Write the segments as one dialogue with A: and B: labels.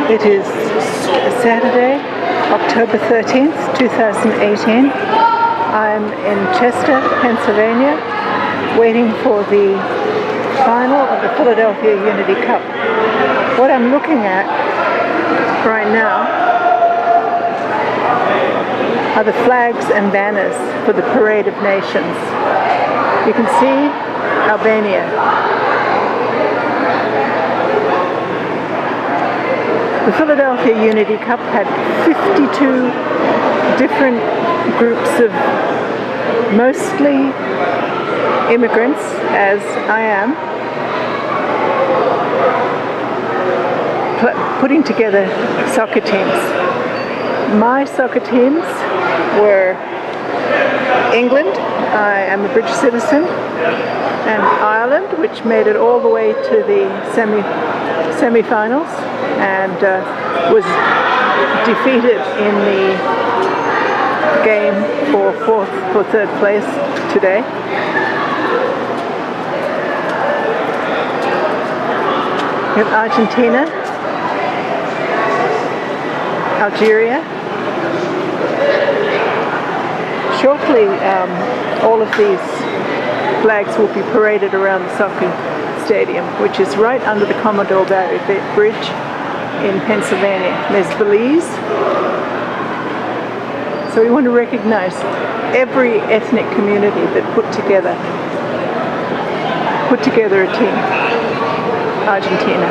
A: It is Saturday, October 13th, 2018. I'm in Chester, Pennsylvania, waiting for the final of the Philadelphia Unity Cup. What I'm looking at right now are the flags and banners for the Parade of Nations. You can see Albania. The Philadelphia Unity Cup had 52 different groups of mostly immigrants, as I am, putting together soccer teams. My soccer teams were England, I am a British citizen, and Ireland, which made it all the way to the semi-finals and was defeated in the game for third place today. We have Argentina, Algeria. Shortly, all of these flags will be paraded around the soccer stadium, which is right under the Commodore Barry Bridge in Pennsylvania. There's Belize. So we want to recognize every ethnic community that put together a team. Argentina.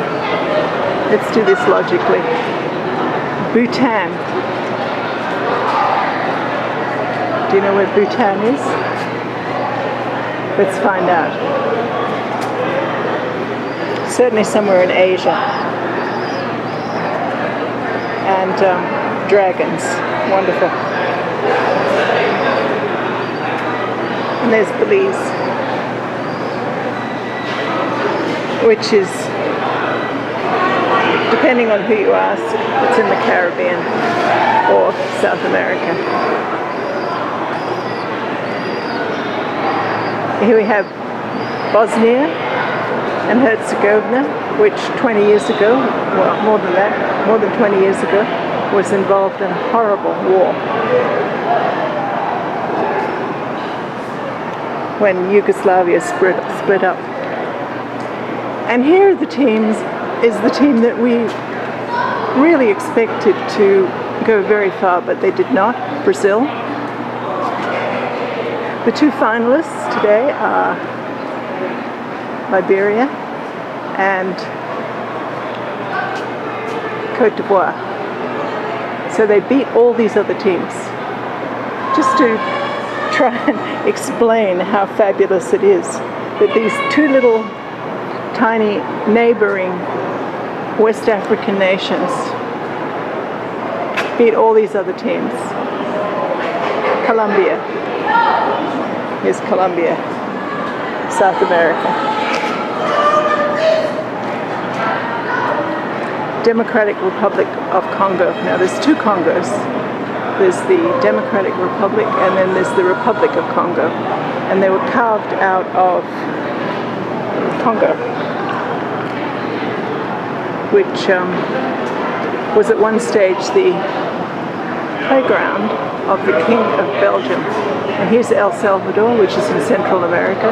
A: Let's do this logically. Bhutan. Do you know where Bhutan is? Let's find out. Certainly somewhere in Asia. And dragons. Wonderful. And there's Belize, which is, depending on who you ask, it's in the Caribbean or South America. Here we have Bosnia and Herzegovina, which 20 years ago, well, more than 20 years ago, was involved in a horrible war when Yugoslavia split up. And here are the teams, is the team that we really expected to go very far, but they did not. Brazil. The two finalists today are Liberia and Côte d'Ivoire. So they beat all these other teams. Just to try and explain how fabulous it is that these two little tiny neighboring West African nations beat all these other teams. Colombia. Here's Colombia, South America. Democratic Republic of Congo. Now there's two Congos. There's the Democratic Republic and then there's the Republic of Congo. And they were carved out of Congo, which was at one stage the playground of the King of Belgium. And here's El Salvador, which is in Central America.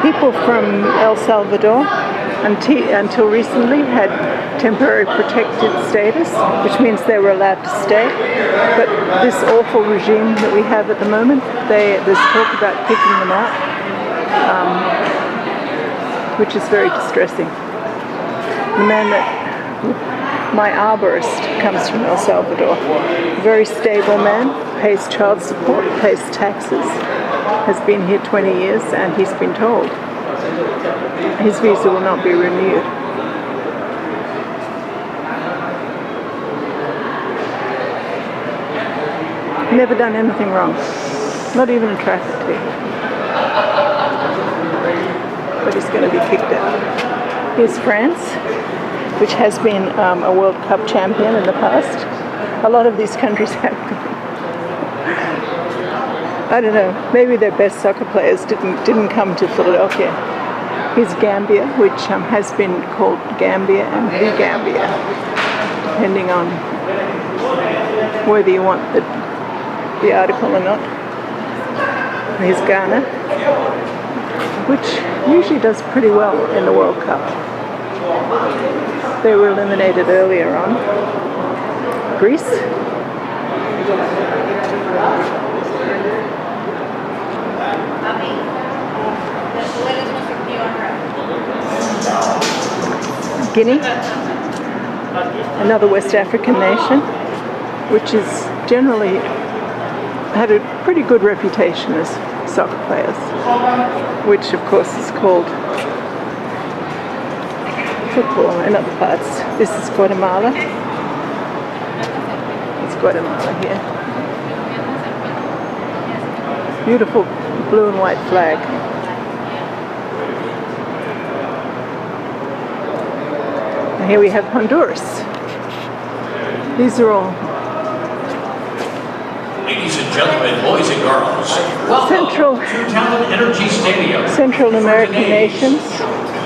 A: People from El Salvador until recently had temporary protected status, which means they were allowed to stay. But this awful regime that we have at the moment, there's talk about kicking them out, which is very distressing. The man my arborist comes from El Salvador. Very stable man, pays child support, pays taxes, has been here 20 years, and he's been told his visa will not be renewed. Never done anything wrong, not even a traffic ticket. But he's going to be kicked out. Here's France, which has been a World Cup champion in the past. A lot of these countries have. I don't know, maybe their best soccer players didn't come to Philadelphia. Here's Gambia, which has been called Gambia and the Gambia, depending on whether you want the article or not. Here's Ghana, which usually does pretty well in the World Cup. They were eliminated earlier on. Greece. Guinea, another West African nation, which is generally had a pretty good reputation as soccer players, which of course is called football in other parts. This is Guatemala. It's Guatemala here. Beautiful blue and white flag. And here we have Honduras. These are all
B: ladies and gentlemen, boys and girls, welcome to Talent Energy Stadium.
A: Central American nations.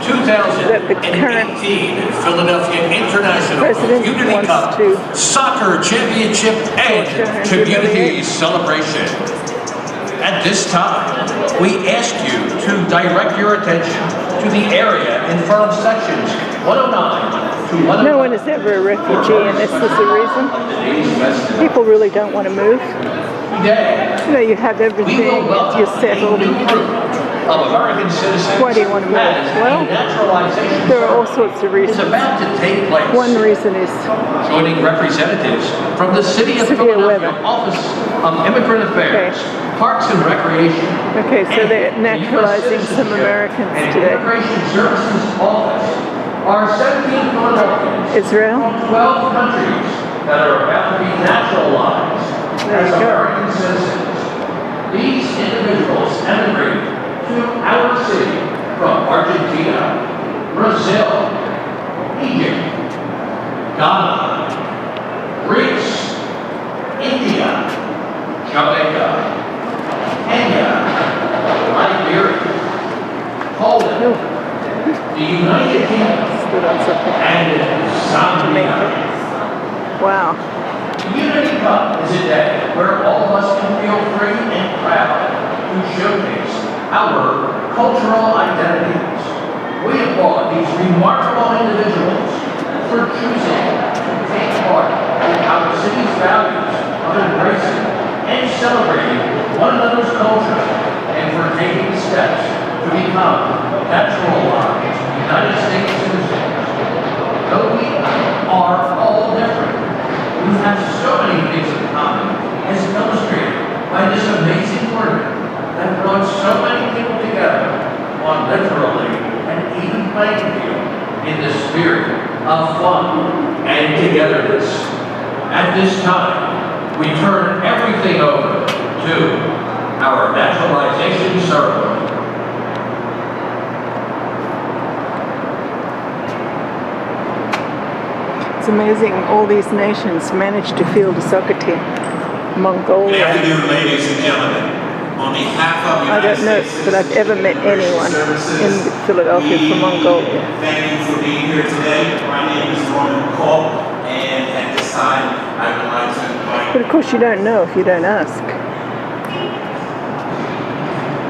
B: 2018 Philadelphia International
A: President
B: Unity
A: wants
B: Cup
A: to
B: Soccer Championship and Community Celebration. At this time, we ask you to direct your attention to the area in front of sections 109 to 109.
A: No one is ever a refugee, and this is the reason. People really don't want to move. You know, you have everything, you're settled.
B: Of American citizens.
A: Why do you want to move? Well, there are all sorts of reasons.
B: About to take place.
A: One reason is
B: joining representatives from the City of Philadelphia Office of Immigrant Affairs, Parks and Recreation.
A: Okay, so they're naturalizing some Americans today.
B: Immigration Services Office are 17 Philadelphians
A: Israel.
B: from 12 countries that are about to be naturalized as American citizens. These individuals emigrated to our city from Argentina, Brazil, Egypt, Ghana, Greece, India, Jamaica, Kenya, Liberia, Poland, the United Kingdom, and Zambia.
A: Wow.
B: The Unity Cup is a day where all of us can feel free and proud to showcase our cultural identities. We applaud these remarkable individuals for choosing to take part in our city's values of embracing and celebrating one another's culture, and for taking steps to become naturalized United States citizens. Though we are all different, we have so many things in common, as illustrated by this amazing tournament that brought so many people together on literally an even playing field in the spirit of fun and togetherness. At this time, we turn everything over to our naturalization ceremony.
A: It's amazing all these nations managed to field a soccer team. Mongolia.
C: Good afternoon, ladies and gentlemen. On behalf of the
A: I don't know that I've ever met anyone in Philadelphia from Mongolia.
C: Thank you for being here today. My name is Norman McCall, and at this time, I would like to invite...
A: But of course you don't know if you don't ask.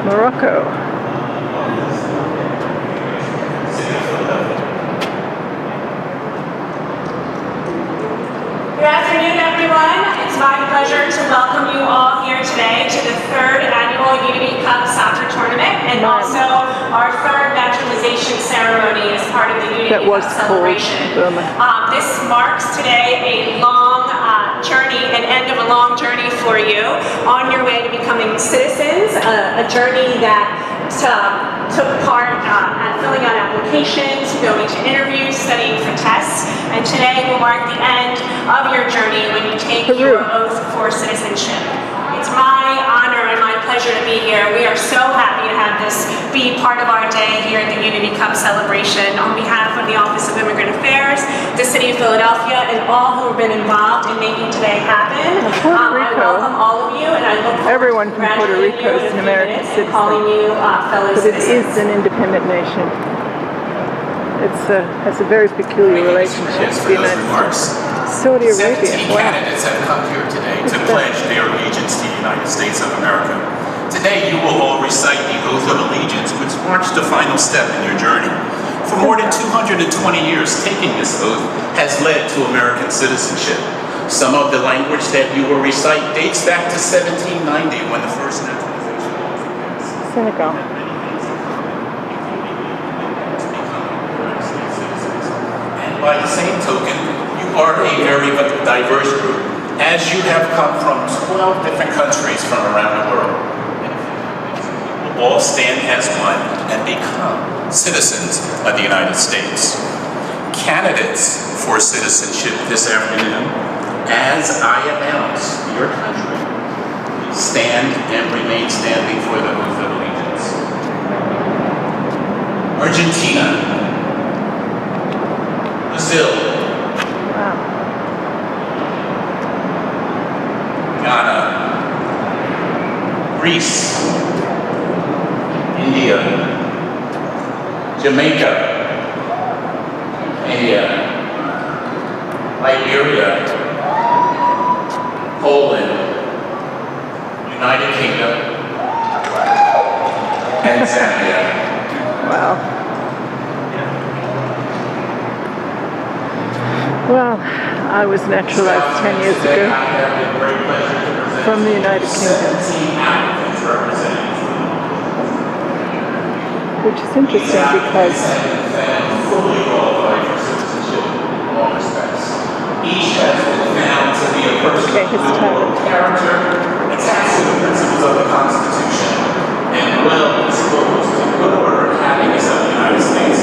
A: Morocco.
D: Good afternoon, everyone. It's my pleasure to welcome you all here today to the third annual Unity Cup Soccer Tournament, and also our third naturalization ceremony as part of the Unity Cup celebration. This marks today a long journey, an end of a long journey for you on your way to becoming citizens, a journey that took part at filling out applications, going to interviews, studying for tests, and today will mark the end of your journey when you take your oath for citizenship. It's my honor and my pleasure to be here. We are so happy to have this be part of our day here at the Unity Cup celebration. On behalf of the Office of Immigrant Affairs, the City of Philadelphia, and all who have been involved in making today happen, I welcome all of you, and I look forward
A: Everyone
D: to
A: from Puerto
D: congratulating
A: Rico
D: you
A: is
D: in a
A: an
D: few
A: American
D: minutes and
A: citizen.
D: calling you fellow
A: But it
D: citizens.
A: is an independent nation. It has a very peculiar relationship to the United States. Saudi Arabia,
C: 17
A: wow.
C: candidates have come here today to pledge their allegiance to the United States of America. Today, you will all recite the oath of allegiance, which marks the final step in your journey. For more than 220 years, taking this oath has led to American citizenship. Some of the language that you will recite dates back to 1790, when the first naturalization laws were passed.
A: Senegal.
C: And by the same token, you are a very diverse group, as you have come from 12 different countries from around the world. You all stand as one and become citizens of the United States. Candidates for citizenship this afternoon, as I announce your country, stand and remain standing for the oath of allegiance. Argentina, Brazil,
A: Wow.
C: Ghana, Greece, India, Jamaica, Kenya, Liberia, Poland, United Kingdom, and Zambia.
A: Wow. Well, I was naturalized 10 years ago from the United Kingdom, which is interesting because
C: each has been found to be a person
A: Okay, his
C: with
A: time.
C: character, attached to the principles of the Constitution, and well disposed to good order and happiness of the United States.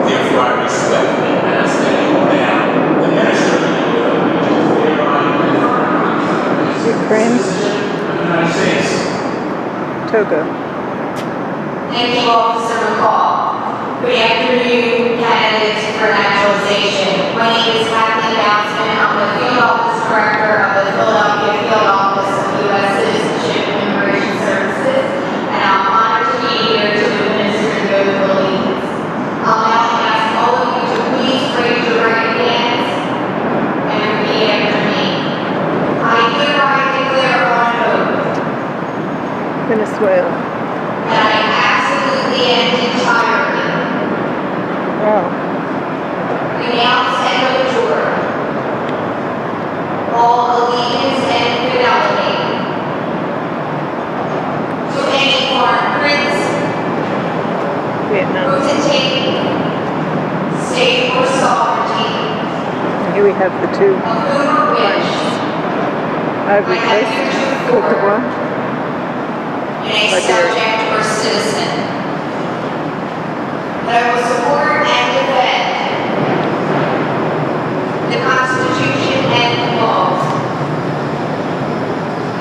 C: Therefore, I respectfully ask that you now administer the oath of allegiance thereby
A: Ukraine,
C: of the United States.
A: Togo.
E: Thank you, Officer McCall. Good afternoon, candidates for naturalization. My name is Kathleen Dowson. I'm the Field Office Director of the Philadelphia Field Office of U.S. Citizenship and Immigration Services, and I'm honored to be here to administer the oath of allegiance. I'll now ask all of you to please raise your right hands and repeat after me. I hereby declare on oath
A: Venezuela.
E: that I absolutely and entirely
A: Wow.
E: renounce and abjure all allegiance and fidelity to any foreign prince,
A: Vietnam.
E: potentate, state or sovereignty,
A: And here we have the two
E: of whom or which
A: Ivory
E: I have
A: Coast, Cote d'Ivoire.
E: been a subject or citizen. That I will support and defend the Constitution and laws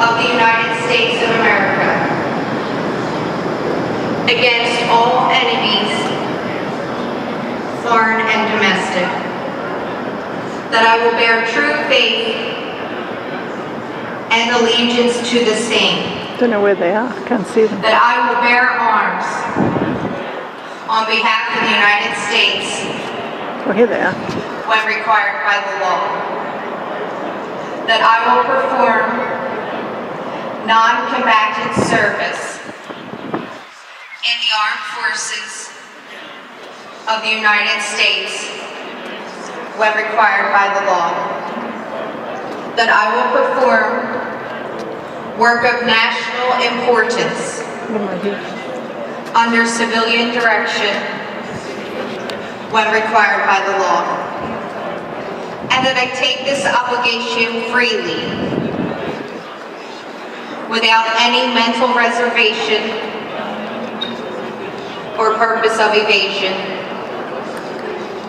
E: of the United States of America against all enemies, foreign and domestic. That I will bear true faith and allegiance to the same.
A: Don't know where they are. Can't see them.
E: That I will bear arms on behalf of the United States
A: Oh, here they are.
E: when required by the law. That I will perform non-combatant service in the armed forces of the United States when required by the law. That I will perform work of national importance
A: What am I here?
E: under civilian direction when required by the law. And that I take this obligation freely, without any mental reservation or purpose of evasion.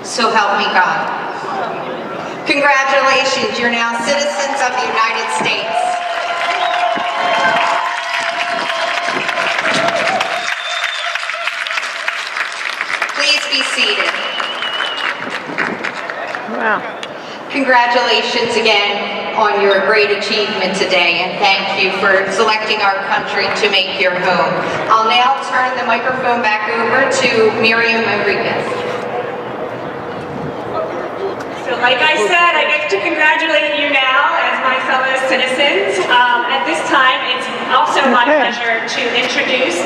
E: So help me God. Congratulations, you're now citizens of the United States. be seated.
A: Wow.
E: Congratulations again on your great achievement today, and thank you for selecting our country to make your home. I'll now turn the microphone back over to Miriam Enriquez.
D: So like I said, I get to congratulate you now as my fellow citizens. At this time, it's also my pleasure to introduce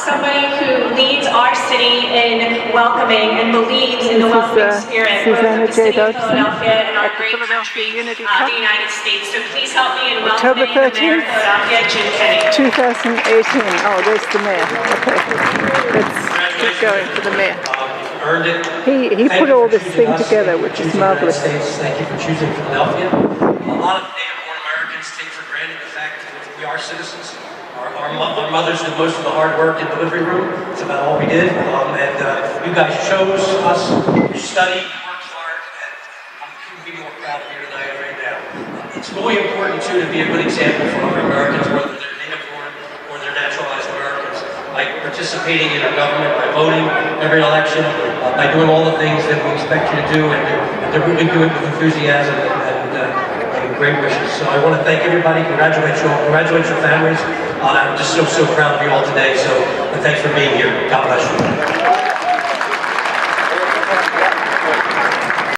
D: somebody who leads our city in welcoming and believes in the welcoming spirit both of the city of Philadelphia and our great country,
A: Unity
D: the
A: Cup.
D: United States. So please help me in
A: October
D: welcoming the Mayor of
A: 13th,
D: Philadelphia, Jim Kennedy.
A: 2018. Oh, there's the mayor. Okay. Let's keep going for the mayor.
F: Earned it.
A: He put all this thing together, which is marvelous.
F: Thank you for choosing Philadelphia. A lot of native-born Americans take for granted the fact that we are citizens. Our mothers did most of the hard work in the delivery room. It's about all we did. You guys chose us. You studied, you worked hard, and I couldn't be more proud of you tonight right now. It's really important, too, to be a good example for other Americans, whether they're native-born or they're naturalized Americans, by participating in our government, by voting every election, by doing all the things that we expect you to do, and to really do it with enthusiasm and great wishes. So I want to thank everybody, congratulate you all, congratulate your families. I'm just so proud of you all today, so thanks for being here. God bless you.